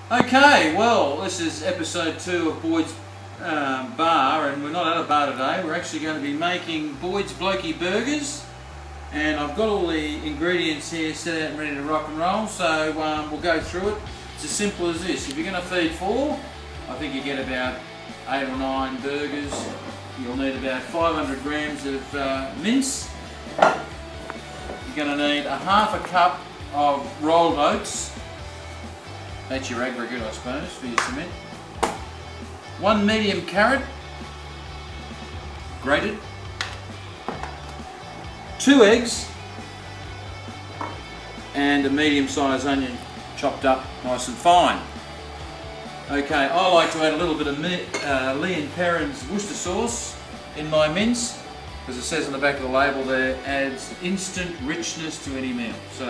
Okay, well, this is episode 2 of Boyd's Bar, and we're not at a bar today. We're actually going to be making Boyd's Blokey Burgers, and I've got all the ingredients here set out and ready to rock and roll, so we'll go through it. It's as simple as this. If you're going to feed 4, I think you get about 8 or 9 burgers. You'll need about 500 grams of mince. You're going to need a half a cup of rolled oats. That's your aggregate, I suppose, for your cement. 1 medium carrot, grated. 2 eggs, and a medium-sized onion, chopped up nice and fine. Okay, I like to add a little bit of Lee & Perrins Worcester sauce in my mince, because it says on the back of the label there, adds instant richness to any meal. So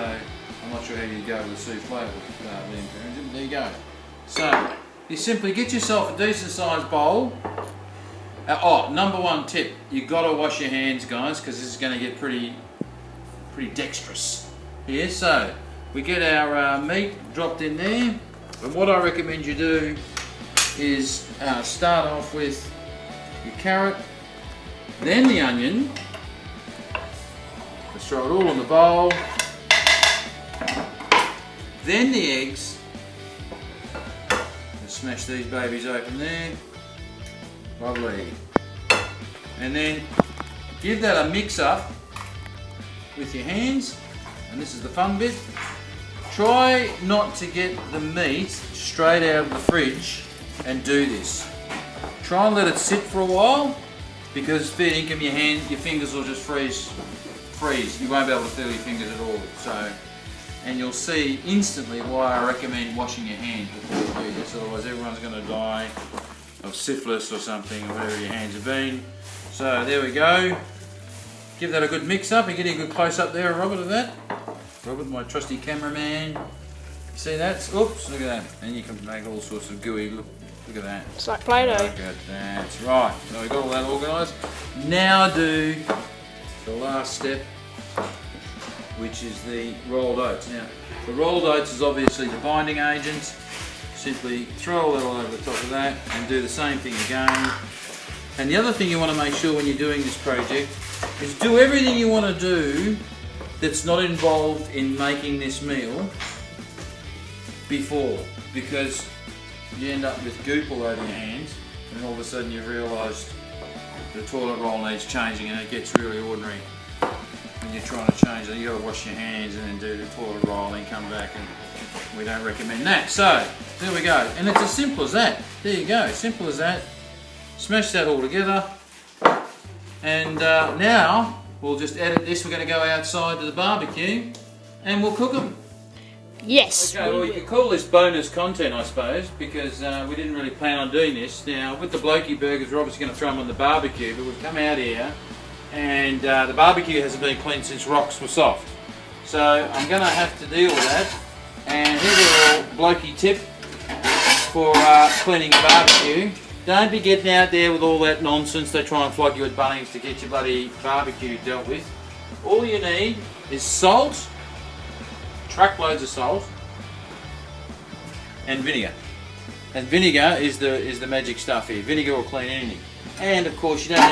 I'm not sure how you go with the souffle with Lee & Perrins. There you go. So you simply get yourself a decent sized bowl. Number 1 tip, you've got to wash your hands, guys, because this is going to get pretty dexterous here. So we get our meat dropped in there, and what I recommend you do is start off with your carrot, then the onion. Let's throw it all in the bowl. Then the eggs. Just smash these babies open there. Lovely. And then give that a mix up with your hands. And this is the fun bit. Try not to get the meat straight out of the fridge and do this. Try and let it sit for a while, because fair income your fingers will just freeze. You won't be able to feel your fingers at all. So, and you'll see instantly why I recommend washing your hands before you do this. Otherwise, everyone's going to die of syphilis or something, or whatever your hands have been. So there we go. Give that a good mix up. You're getting a good close up there, Robert, of that. Robert, my trusty cameraman. See that? Oops, look at that. And you can make all sorts of gooey. Look at that. It's like Play-Doh. Look at that. Right. So we've got all that organised. Now do the last step, which is the rolled oats. Now, the rolled oats is obviously the binding agent. Simply throw a little over the top of that and do the same thing again. And the other thing you want to make sure when you're doing this project is do everything you want to do that's not involved in making this meal before, because you end up with goop all over your hands, and all of a sudden you've realised the toilet roll needs changing and it gets really ordinary when you're trying to change it. You've got to wash your hands and then do the toilet roll and then come back, and we don't recommend that. So there we go, and it's as simple as that. There you go, simple as that. Smash that all together, and now we'll just edit this. We're going to go outside to the barbecue and we'll cook them. Yes. Okay, well, you could call this bonus content, I suppose, because we didn't really plan on doing this. Now, with the Blokey Burgers, we're obviously going to throw them on the barbecue, but we've come out here and the barbecue hasn't been cleaned since rocks were soft. So I'm going to have to deal with that. And here's a little Blokey tip for cleaning the barbecue. Don't be getting out there with all that nonsense they try and flog you at Bunnings to get your bloody barbecue dealt with. All you need is salt, truckloads of salt, and vinegar. And vinegar is the magic stuff here. Vinegar will clean anything. And of course you don't